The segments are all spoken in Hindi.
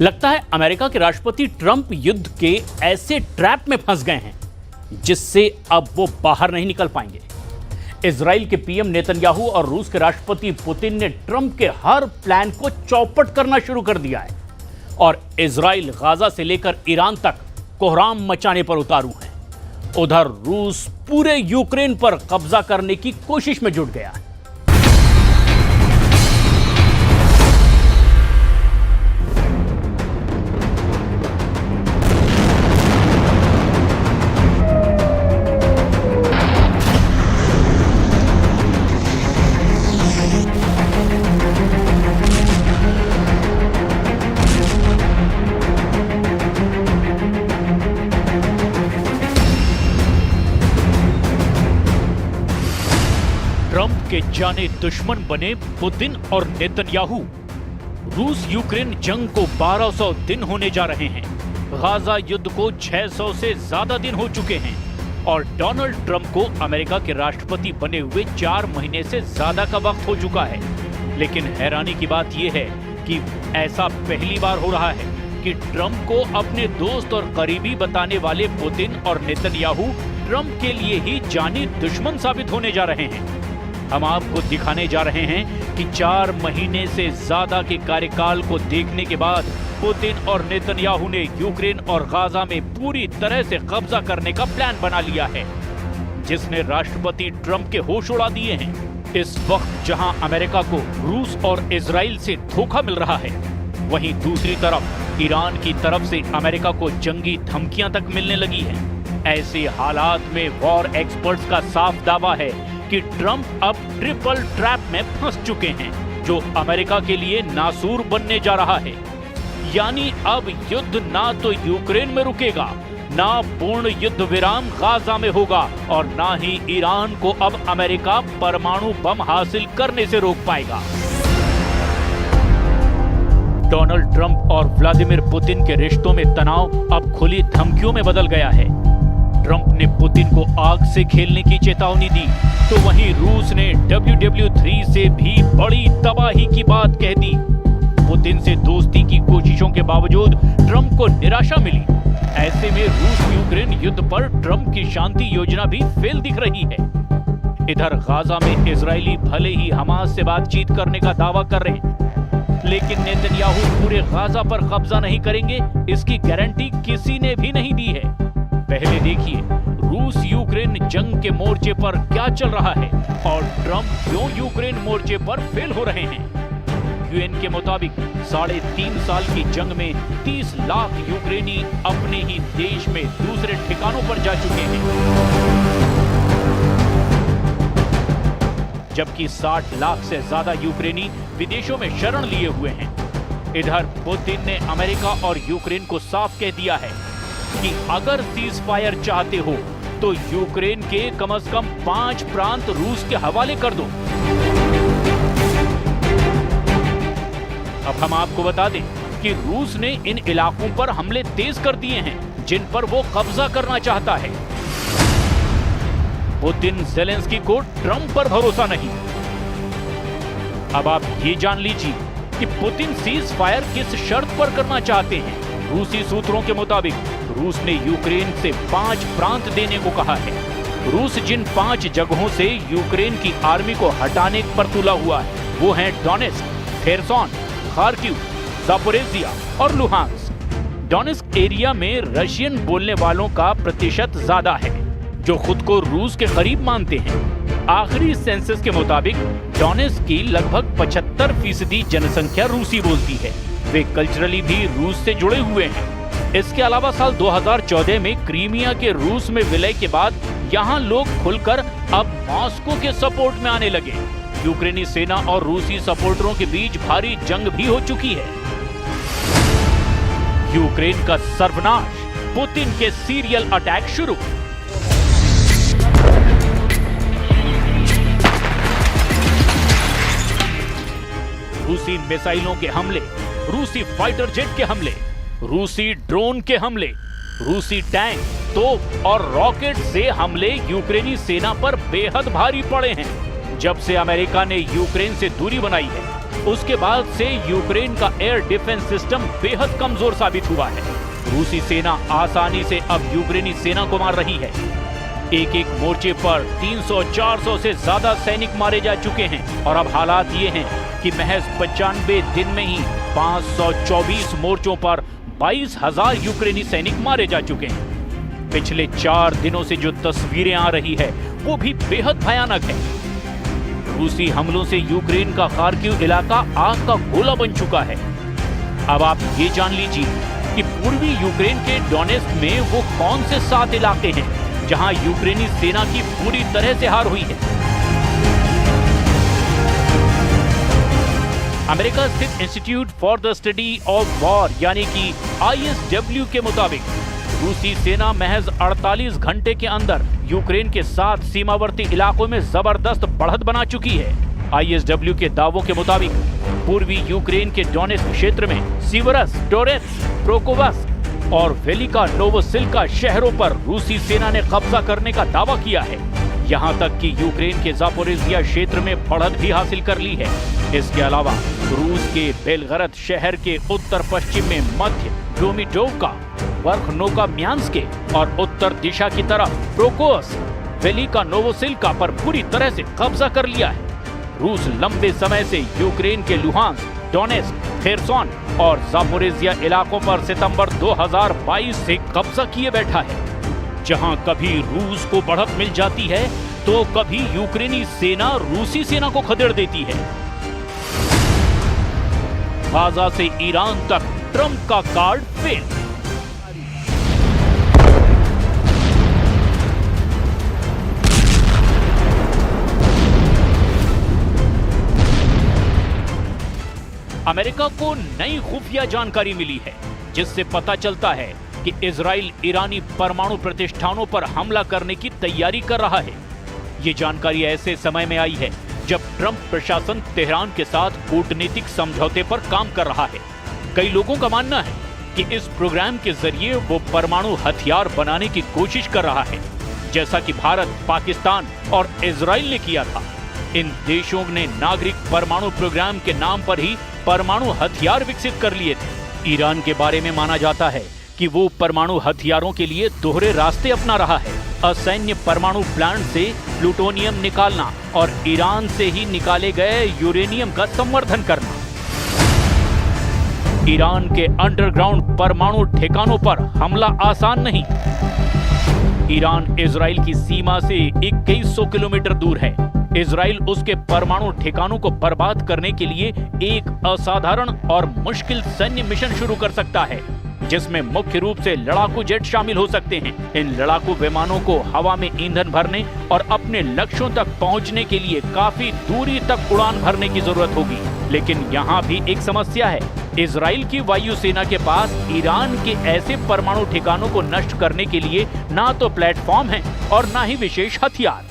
लगता है अमेरिका के राष्ट्रपति ट्रंप युद्ध के ऐसे ट्रैप में फंस गए हैं जिससे अब वो बाहर नहीं निकल पाएंगे। इजराइल के पीएम नेतन्याहू और रूस के राष्ट्रपति पुतिन ने ट्रंप के हर प्लान को चौपट करना शुरू कर दिया है और इजराइल गाजा से लेकर ईरान तक कोहराम मचाने पर उतारू है। उधर रूस पूरे यूक्रेन पर कब्जा करने की कोशिश में जुट गया है। ट्रंप के जाने दुश्मन बने पुतिन और नेतन्याहू। रूस यूक्रेन जंग को 1200 दिन होने जा रहे हैं। गाजा युद्ध को 600 से ज्यादा दिन हो चुके हैं और डोनाल्ड ट्रंप को अमेरिका के राष्ट्रपति बने हुए 4 महीने से ज्यादा का वक्त हो चुका है। लेकिन हैरानी की बात यह है कि ऐसा पहली बार हो रहा है कि ट्रंप को अपने दोस्त और करीबी बताने वाले पुतिन और नेतन्याहू ट्रंप के लिए ही जानी दुश्मन साबित होने जा रहे हैं। हम आपको दिखाने जा रहे हैं कि 4 महीने से ज्यादा के कार्यकाल को देखने के बाद पुतिन और नेतन्याहू ने यूक्रेन और गाजा में पूरी तरह से कब्जा करने का प्लान बना लिया है, जिसने राष्ट्रपति ट्रंप के होश उड़ा दिए हैं। इस वक्त जहां अमेरिका को रूस और इजराइल से धोखा मिल रहा है, वहीं दूसरी तरफ ईरान की तरफ से अमेरिका को जंगी धमकियां तक मिलने लगी हैं। ऐसे हालात में वॉर एक्सपर्ट्स का साफ दावा है कि ट्रंप अब ट्रिपल ट्रैप में फंस चुके हैं, जो अमेरिका के लिए नासूर बनने जा रहा है। यानी अब युद्ध ना तो यूक्रेन में रुकेगा, ना पूर्ण युद्ध विराम गाजा में होगा और ना ही ईरान को अब अमेरिका परमाणु बम हासिल करने से रोक पाएगा। डोनाल्ड ट्रंप और व्लादिमीर पुतिन के रिश्तों में तनाव अब खुली धमकियों में बदल गया है। ट्रंप ने पुतिन को आग से खेलने की चेतावनी दी, तो वहीं रूस ने WW3 से भी बड़ी तबाही की बात कह दी। पुतिन से दोस्ती की कोशिशों के बावजूद ट्रंप को निराशा मिली। ऐसे में रूस यूक्रेन युद्ध पर ट्रंप की शांति योजना भी फेल दिख रही है। इधर गाजा में इजरायली भले ही हमास से बातचीत करने का दावा कर रहे हैं, लेकिन नेतन्याहू पूरे गाजा पर कब्जा नहीं करेंगे, इसकी गारंटी किसी ने भी नहीं दी है। पहले देखिए रूस यूक्रेन जंग के मोर्चे पर क्या चल रहा है और ट्रंप क्यों यूक्रेन मोर्चे पर फेल हो रहे हैं। यूएन के मुताबिक 3.5 साल की जंग में 30 लाख यूक्रेनी अपने ही देश में दूसरे ठिकानों पर जा चुके हैं, जबकि 60 लाख से ज्यादा यूक्रेनी विदेशों में शरण लिए हुए हैं। इधर पुतिन ने अमेरिका और यूक्रेन को साफ कह दिया है कि अगर सीज फायर चाहते हो तो यूक्रेन के कम से कम 5 प्रांत रूस के हवाले कर दो। अब हम आपको बता दें कि रूस ने इन इलाकों पर हमले तेज कर दिए हैं जिन पर वो कब्जा करना चाहता है। पुतिन ज़ेलेंस्की को ट्रंप पर भरोसा नहीं। अब आप ये जान लीजिए कि पुतिन सीज फायर किस शर्त पर करना चाहते हैं। रूसी सूत्रों के मुताबिक रूस ने यूक्रेन से 5 प्रांत देने को कहा है। रूस जिन 5 जगहों से यूक्रेन की आर्मी को हटाने पर तुला हुआ है वो हैं डोनेस्क, खेरसोन, खार्किव, जापोरेजिया और लुहांस्क। डोनेस्क एरिया में रशियन बोलने वालों का प्रतिशत ज्यादा है, जो खुद को रूस के करीब मानते हैं। आखिरी सेंसस के मुताबिक डोनेस्क की लगभग 75% जनसंख्या रूसी बोलती है। वे कल्चरली भी रूस से जुड़े हुए हैं। इसके अलावा साल 2014 में क्रीमिया के रूस में विलय के बाद यहाँ लोग खुलकर अब मॉस्को के सपोर्ट में आने लगे। यूक्रेनी सेना और रूसी सपोर्टरों के बीच भारी जंग भी हो चुकी है। यूक्रेन का सर्वनाश, पुतिन के सीरियल अटैक शुरू। रूसी मिसाइलों के हमले, रूसी फाइटर जेट के हमले, रूसी ड्रोन के हमले, रूसी टैंक, तोप और रॉकेट से हमले यूक्रेनी सेना पर बेहद भारी पड़े हैं। जब से अमेरिका ने यूक्रेन से दूरी बनाई है, उसके बाद से यूक्रेन का एयर डिफेंस सिस्टम बेहद कमजोर साबित हुआ है। रूसी सेना आसानी से अब यूक्रेनी सेना को मार रही है। एक एक मोर्चे पर 300-400 से ज्यादा सैनिक मारे जा चुके हैं और अब हालात ये हैं कि महज 95 दिन में ही 524 मोर्चों पर 22,000 यूक्रेनी सैनिक मारे जा चुके हैं। पिछले 4 दिनों से जो तस्वीरें आ रही है वो भी बेहद भयानक है। रूसी हमलों से यूक्रेन का खार्किव इलाका आग का गोला बन चुका है। अब आप ये जान लीजिए कि पूर्वी यूक्रेन के डोनेस्क में वो कौन से 7 इलाके हैं जहां यूक्रेनी सेना की पूरी तरह से हार हुई है। अमेरिका स्थित institute for the study of war यानी कि ISW के मुताबिक रूसी सेना महज 48 घंटे के अंदर यूक्रेन के 7 सीमावर्ती इलाकों में जबरदस्त बढ़त बना चुकी है। ISW के दावों के मुताबिक पूर्वी यूक्रेन के डोनेस्क क्षेत्र में सीवरस, टोरेट्स, प्रोकोवस और वेलिका नोवोसिल्का शहरों पर रूसी सेना ने कब्जा करने का दावा किया है। यहां तक कि यूक्रेन के जापोरिजिया क्षेत्र में बढ़त भी हासिल कर ली है। इसके अलावा रूस के बेलगरद शहर के उत्तर पश्चिम में मध्य डोमिटोवका, वर्खनोका म्यांस्के और उत्तर दिशा की तरफ प्रोकोस, वेलिका नोवोसिल्का पर पूरी तरह से कब्जा कर लिया है। रूस लंबे समय से यूक्रेन के लुहांस्क, डोनेस्क, खेरसोन और जापोरिजिया इलाकों पर सितंबर 2022 से कब्जा किए बैठा है। जहां कभी रूस को बढ़त मिल जाती है तो कभी यूक्रेनी सेना रूसी सेना को खदेड़ देती है। गाजा से ईरान तक ट्रंप का कार्ड फेल। अमेरिका को नई खुफिया जानकारी मिली है जिससे पता चलता है कि इजराइल ईरानी परमाणु प्रतिष्ठानों पर हमला करने की तैयारी कर रहा है। ये जानकारी ऐसे समय में आई है जब ट्रंप प्रशासन तेहरान के साथ कूटनीतिक समझौते पर काम कर रहा है। कई लोगों का मानना है कि इस प्रोग्राम के जरिए वो परमाणु हथियार बनाने की कोशिश कर रहा है, जैसा कि भारत, पाकिस्तान और इजराइल ने किया था। इन देशों ने नागरिक परमाणु प्रोग्राम के नाम पर ही परमाणु हथियार विकसित कर लिए थे। ईरान के बारे में माना जाता है कि वो परमाणु हथियारों के लिए दोहरे रास्ते अपना रहा है। असैन्य परमाणु प्लांट से प्लूटोनियम निकालना और ईरान से ही निकाले गए यूरेनियम का संवर्धन करना। ईरान के अंडरग्राउंड परमाणु ठिकानों पर हमला आसान नहीं। ईरान इजराइल की सीमा से 2100 किलोमीटर दूर है। इजराइल उसके परमाणु ठिकानों को बर्बाद करने के लिए एक असाधारण और मुश्किल सैन्य मिशन शुरू कर सकता है, जिसमें मुख्य रूप से लड़ाकू जेट शामिल हो सकते हैं। इन लड़ाकू विमानों को हवा में ईंधन भरने और अपने लक्ष्यों तक पहुंचने के लिए काफी दूरी तक उड़ान भरने की जरूरत होगी। लेकिन यहाँ भी एक समस्या है। इजराइल की वायुसेना के पास ईरान के ऐसे परमाणु ठिकानों को नष्ट करने के लिए ना तो प्लेटफॉर्म है और ना ही विशेष हथियार।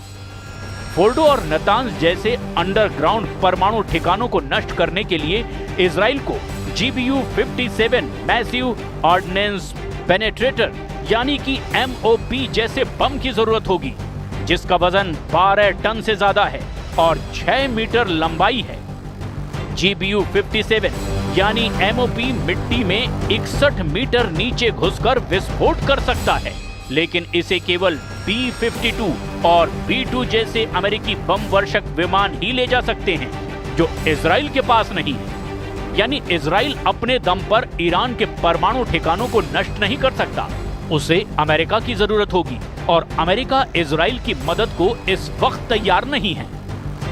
फोर्डो और नतांज जैसे अंडरग्राउंड परमाणु ठिकानों को नष्ट करने के लिए इजराइल को GBU-57 मैसिव ऑर्डिनेंस पेनेट्रेटर यानी कि MOP जैसे बम की जरूरत होगी, जिसका वजन 12 टन से ज्यादा है और 6 मीटर लंबाई है। GBU-57 यानी MOP मिट्टी में 61 मीटर नीचे घुसकर विस्फोट कर सकता है, लेकिन इसे केवल B-52 और B-2 जैसे अमेरिकी बम वर्षक विमान ही ले जा सकते हैं, जो इजराइल के पास नहीं है। यानी इजराइल अपने दम पर ईरान के परमाणु ठिकानों को नष्ट नहीं कर सकता। उसे अमेरिका की जरूरत होगी और अमेरिका इजराइल की मदद को इस वक्त तैयार नहीं है।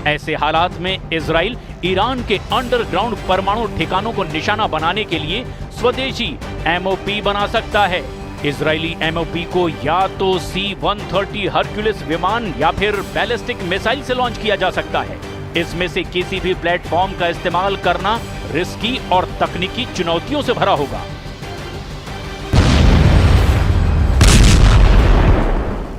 ऐसे हालात में इजराइल ईरान के अंडरग्राउंड परमाणु ठिकानों को निशाना बनाने के लिए स्वदेशी MOP बना सकता है। इजरायली MOP को या तो C-130 हरक्यूलिस विमान या फिर बैलिस्टिक मिसाइल से लॉन्च किया जा सकता है। इसमें से किसी भी प्लेटफॉर्म का इस्तेमाल करना रिस्की और तकनीकी चुनौतियों से भरा होगा।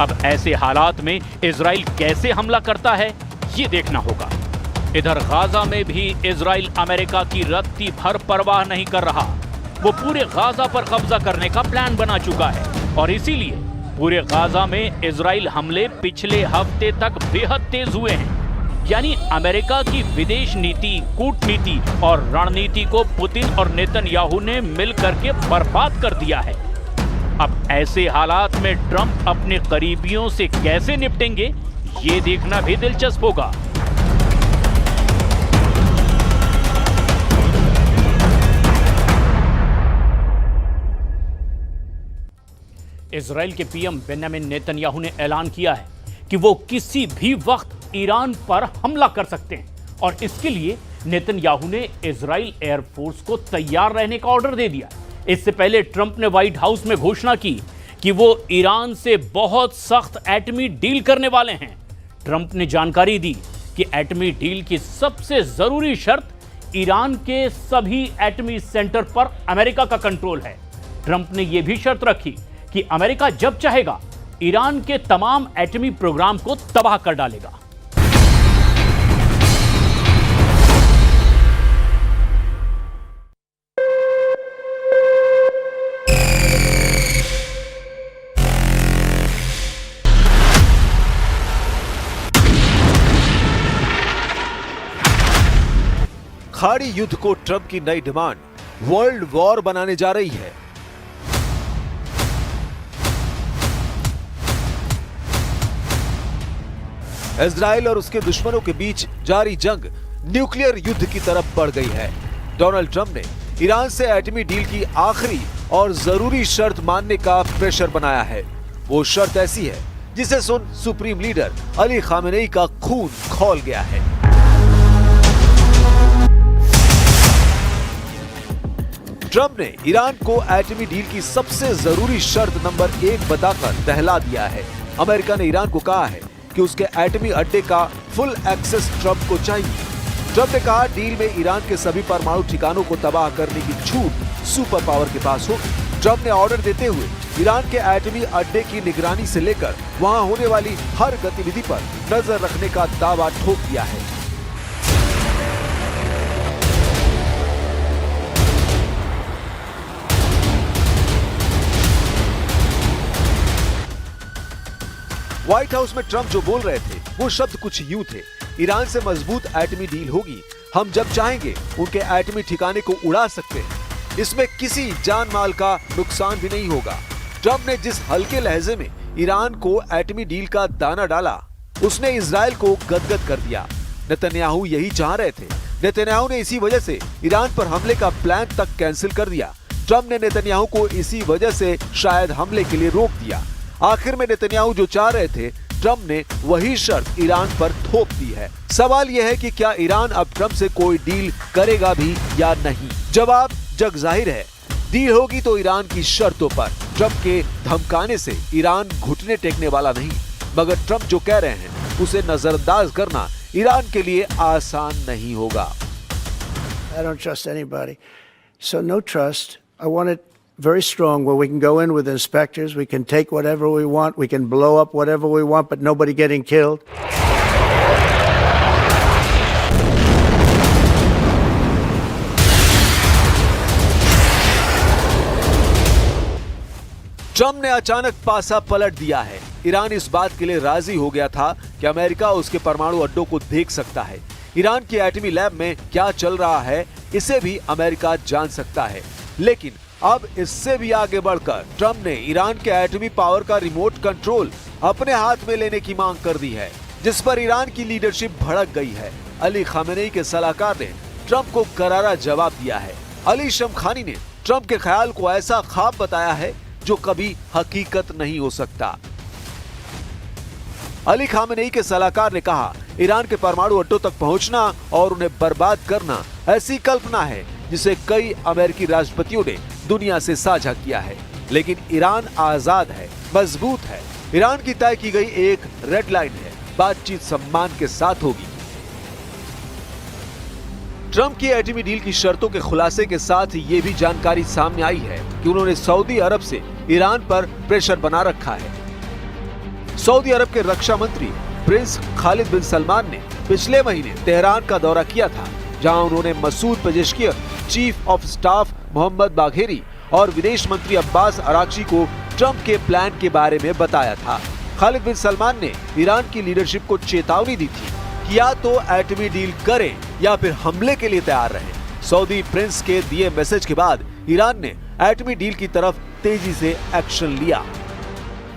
अब ऐसे हालात में इजराइल कैसे हमला करता है ये देखना होगा। इधर गाजा में भी इजराइल अमेरिका की रत्ती भर परवाह नहीं कर रहा। वो पूरे गाजा पर कब्जा करने का प्लान बना चुका है और इसीलिए पूरे गाजा में इजराइल हमले पिछले हफ्ते तक बेहद तेज हुए हैं। यानी अमेरिका की विदेश नीति, कूटनीति और रणनीति को पुतिन और नेतन्याहू ने मिलकर के बर्बाद कर दिया है। अब ऐसे हालात में ट्रंप अपने करीबियों से कैसे निपटेंगे ये देखना भी दिलचस्प होगा। इजराइल के पीएम बेंजामिन नेतन्याहू ने ऐलान किया है कि वो किसी भी वक्त ईरान पर हमला कर सकते हैं और इसके लिए नेतन्याहू ने इजराइल एयरफोर्स को तैयार रहने का ऑर्डर दे दिया। इससे पहले ट्रंप ने व्हाइट हाउस में घोषणा की कि वो ईरान से बहुत सख्त एटमी डील करने वाले हैं। ट्रंप ने जानकारी दी कि एटमी डील की सबसे जरूरी शर्त ईरान के सभी एटमी सेंटर पर अमेरिका का कंट्रोल है। ट्रंप ने यह भी शर्त रखी कि अमेरिका जब चाहेगा ईरान के तमाम एटमी प्रोग्राम को तबाह कर डालेगा। खाड़ी युद्ध को ट्रंप की नई डिमांड वर्ल्ड वॉर बनाने जा रही है। इजराइल और उसके दुश्मनों के बीच जारी जंग न्यूक्लियर युद्ध की तरफ बढ़ गई है। डोनाल्ड ट्रंप ने ईरान से एटमी डील की आखिरी और जरूरी शर्त मानने का प्रेशर बनाया है। वो शर्त ऐसी है जिसे सुन सुप्रीम लीडर अली खामेनेई का खून खौल गया है। ट्रंप ने ईरान को एटमी डील की सबसे जरूरी शर्त नंबर 1 बताकर दहला दिया है। अमेरिका ने ईरान को कहा है कि उसके एटमी अड्डे का फुल एक्सेस ट्रंप को चाहिए। ट्रंप ने कहा डील में ईरान के सभी परमाणु ठिकानों को तबाह करने की छूट सुपर पावर के पास होगी। ट्रंप ने ऑर्डर देते हुए ईरान के एटमी अड्डे की निगरानी से लेकर वहां होने वाली हर गतिविधि पर नजर रखने का दावा ठोक दिया है। व्हाइट हाउस में ट्रंप जो बोल रहे थे वो शब्द कुछ यूं थे, ईरान से मजबूत एटमी डील होगी, हम जब चाहेंगे उनके एटमी ठिकाने को उड़ा सकते हैं, इसमें किसी जान माल का नुकसान भी नहीं होगा। ट्रंप ने जिस हल्के लहजे में ईरान को एटमी डील का दाना डाला उसने इजराइल को गदगद कर दिया। नेतन्याहू यही चाह रहे थे। नेतन्याहू ने इसी वजह से ईरान पर हमले का प्लान तक कैंसिल कर दिया। ट्रंप ने नेतन्याहू को इसी वजह से शायद हमले के लिए रोक दिया। आखिर में नेतन्याहू जो चाह रहे थे ट्रंप ने वही शर्त ईरान पर थोप दी है। सवाल यह है कि क्या ईरान अब ट्रंप से कोई डील करेगा भी या नहीं? जवाब जग जाहिर है, डील होगी तो ईरान की शर्तों पर। ट्रंप के धमकाने से ईरान घुटने टेकने वाला नहीं, मगर ट्रंप जो कह रहे हैं उसे नजरअंदाज करना ईरान के लिए आसान नहीं होगा। I don't trust anybody. So no trust. I want it very strong where we can go in with inspectors, we can take whatever we want, we can blow up whatever we want, but nobody getting killed. Trump ने अचानक पासा पलट दिया है। ईरान इस बात के लिए राजी हो गया था कि अमेरिका उसके परमाणु अड्डों को देख सकता है। ईरान की एटमी लैब में क्या चल रहा है इसे भी अमेरिका जान सकता है। लेकिन अब इससे भी आगे बढ़कर ट्रंप ने ईरान के एटमी पावर का रिमोट कंट्रोल अपने हाथ में लेने की मांग कर दी है, जिस पर ईरान की लीडरशिप भड़क गई है। अली खामेनेई के सलाहकार ने ट्रंप को करारा जवाब दिया है। अली शमखानी ने ट्रंप के ख्याल को ऐसा ख्वाब बताया है जो कभी हकीकत नहीं हो सकता। अली खामेनेई के सलाहकार ने कहा, ईरान के परमाणु अड्डों तक पहुंचना और उन्हें बर्बाद करना ऐसी कल्पना है जिसे कई अमेरिकी राष्ट्रपतियों ने दुनिया से साझा किया है। लेकिन ईरान आजाद है, मजबूत है। ईरान की तय की गई एक रेड लाइन है, बातचीत सम्मान के साथ होगी। ट्रंप की एटमी डील की शर्तों के खुलासे के साथ ये भी जानकारी सामने आई है कि उन्होंने सऊदी अरब से ईरान पर प्रेशर बना रखा है। सऊदी अरब के रक्षा मंत्री प्रिंस खालिद बिन सलमान ने पिछले महीने तेहरान का दौरा किया था, जहां उन्होंने Masoud Pezeshkian, chief of staff Mohammad Bagheri और विदेश मंत्री अब्बास अराक्ची को ट्रंप के प्लान के बारे में बताया था। खालिद बिन सलमान ने ईरान की लीडरशिप को चेतावनी दी थी कि या तो एटमी डील करें या फिर हमले के लिए तैयार रहें। सऊदी प्रिंस के दिए मैसेज के बाद ईरान ने एटमी डील की तरफ तेजी से एक्शन लिया।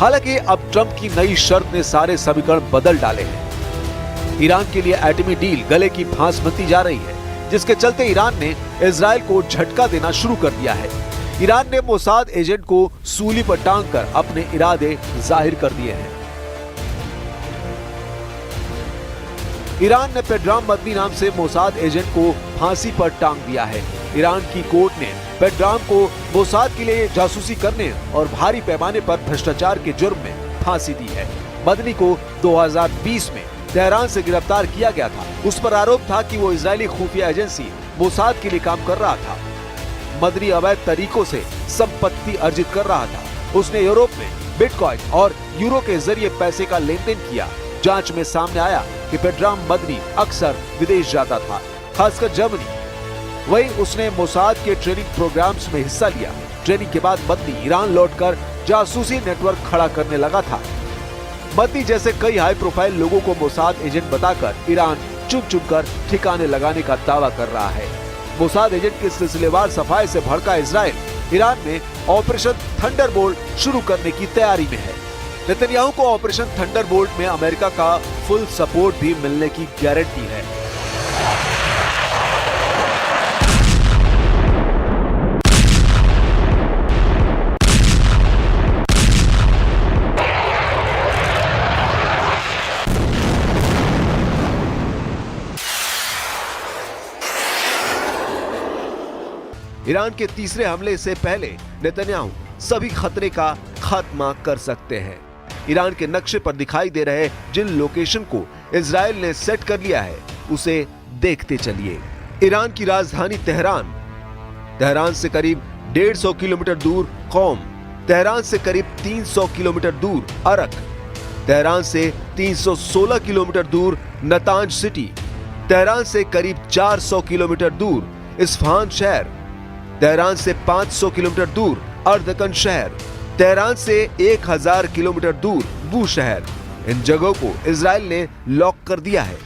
हालांकि अब ट्रंप की नई शर्त ने सारे समीकरण बदल डाले हैं। ईरान के लिए एटमी डील गले की फांस बनती जा रही है, जिसके चलते ईरान ने इजराइल को झटका देना शुरू कर दिया है। ईरान ने मोसाद एजेंट को सूली पर टांग कर अपने इरादे जाहिर कर दिए हैं। ईरान ने पेड्राम मदनी नाम से मोसाद एजेंट को फांसी पर टांग दिया है। ईरान की कोर्ट ने पेड्राम को मोसाद के लिए जासूसी करने और भारी पैमाने पर भ्रष्टाचार के जुर्म में फांसी दी है। मदनी को 2020 में तेहरान से गिरफ्तार किया गया था। उस पर आरोप था कि वो इजरायली खुफिया एजेंसी मोसाद के लिए काम कर रहा था। मदनी अवैध तरीकों से संपत्ति अर्जित कर रहा था। उसने यूरोप में बिटकॉइन और यूरो के जरिए पैसे का लेन देन किया। जांच में सामने आया कि पेड्राम मदनी अक्सर विदेश जाता था, खासकर जर्मनी। वहीं उसने मोसाद के ट्रेनिंग प्रोग्राम्स में हिस्सा लिया। ट्रेनिंग के बाद मदनी ईरान लौटकर जासूसी नेटवर्क खड़ा करने लगा था। मदनी जैसे कई हाई प्रोफाइल लोगों को मोसाद एजेंट बताकर ईरान चुन चुनकर ठिकाने लगाने का दावा कर रहा है। मोसाद एजेंट के सिलसिलेवार सफाई से भड़का इजराइल ईरान में ऑपरेशन थंडरबोल्ट शुरू करने की तैयारी में है। नेतन्याहू को ऑपरेशन थंडरबोल्ट में अमेरिका का फुल सपोर्ट भी मिलने की गारंटी है। ईरान के तीसरे हमले से पहले नेतन्याहू सभी खतरे का खात्मा कर सकते हैं। ईरान के नक्शे पर दिखाई दे रहे जिन लोकेशन को इजराइल ने सेट कर लिया है उसे देखते चलिए। ईरान की राजधानी तेहरान, तेहरान से करीब 150 किलोमीटर दूर कौम, तेहरान से करीब 300 किलोमीटर दूर अरक, तेहरान से 316 किलोमीटर दूर नतांज सिटी, तेहरान से करीब 400 किलोमीटर दूर इस्फहान शहर, तेहरान से 500 किलोमीटर दूर अर्दकन शहर, तेहरान से 1000 किलोमीटर दूर बू शहर। इन जगहों को इजराइल ने लॉक कर दिया है।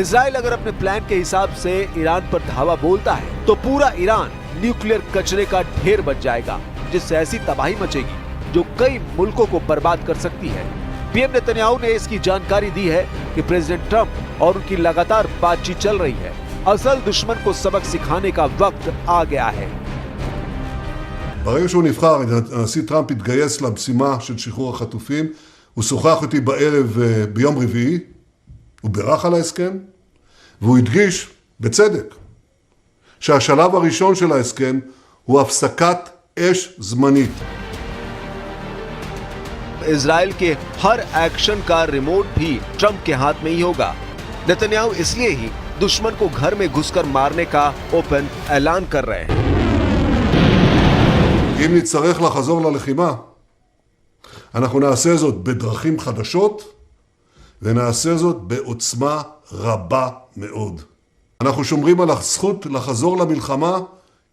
इजराइल अगर अपने प्लान के हिसाब से ईरान पर धावा बोलता है तो पूरा ईरान न्यूक्लियर कचरे का ढेर बन जाएगा, जिससे ऐसी तबाही मचेगी जो कई मुल्कों को बर्बाद कर सकती है। पीएम नेतन्याहू ने इसकी जानकारी दी है कि प्रेसिडेंट ट्रंप और उनकी लगातार बातचीत चल रही है। असल दुश्मन को सबक सिखाने का वक्त आ गया है। ברגע שהוא נבחר, הנשיא טראמפ התגייס למשימה של שחרור החטופים. הוא שוחח איתי בערב ביום רביעי, הוא בירך על ההסכם, והוא הדגיש, בצדק, שהשלב הראשון של ההסכם הוא הפסקת אש זמנית. इजराइल के हर एक्शन का रिमोट भी ट्रंप के हाथ में ही होगा। नेतन्याहू इसलिए ही दुश्मन को घर में घुसकर मारने का ओपन ऐलान कर रहे हैं। אם נצטרך לחזור ללחימה, אנחנו נעשה זאת בדרכים חדשות, ונעשה זאת בעוצמה רבה מאוד. אנחנו שומרים על הזכות לחזור למלחמה,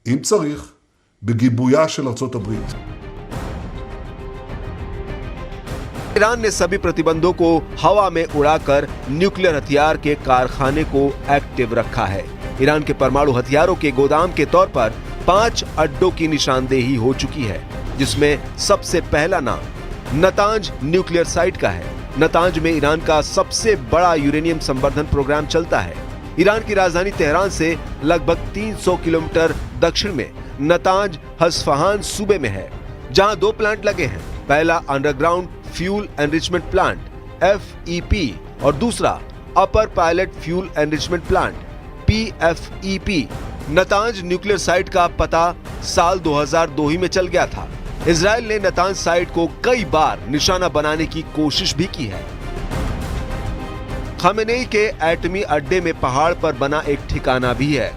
אם צריך, בגיבויה של ארצות הברית. ईरान ने सभी प्रतिबंधों को हवा में उड़ाकर न्यूक्लियर हथियार के कारखाने को एक्टिव रखा है। ईरान के परमाणु हथियारों के गोदाम के तौर पर 5 अड्डों की निशानदेही हो चुकी है, जिसमें सबसे पहला नाम नतांज न्यूक्लियर साइट का है। नतांज में ईरान का सबसे बड़ा यूरेनियम संवर्धन प्रोग्राम चलता है। ईरान की राजधानी तेहरान से लगभग 300 किलोमीटर दक्षिण में नतांज हस्फहान सूबे में है, जहां 2 प्लांट लगे हैं। पहला underground fuel enrichment plant FEP और दूसरा upper pilot fuel enrichment plant PFEP। Natanz nuclear site का पता साल 2002 ही में चल गया था। इजराइल ने नतांज साइट को कई बार निशाना बनाने की कोशिश भी की है। खमेनेई के एटमी अड्डे में पहाड़ पर बना एक ठिकाना भी है।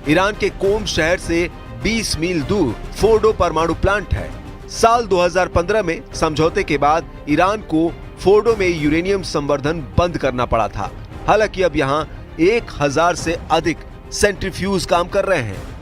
ईरान के कोम शहर से 20 मील दूर फोर्डो परमाणु प्लांट है। साल 2015 में समझौते के बाद ईरान को फोर्डो में यूरेनियम संवर्धन बंद करना पड़ा था। हालांकि अब यहां 1000 से अधिक सेंट्रीफ्यूज काम कर रहे हैं।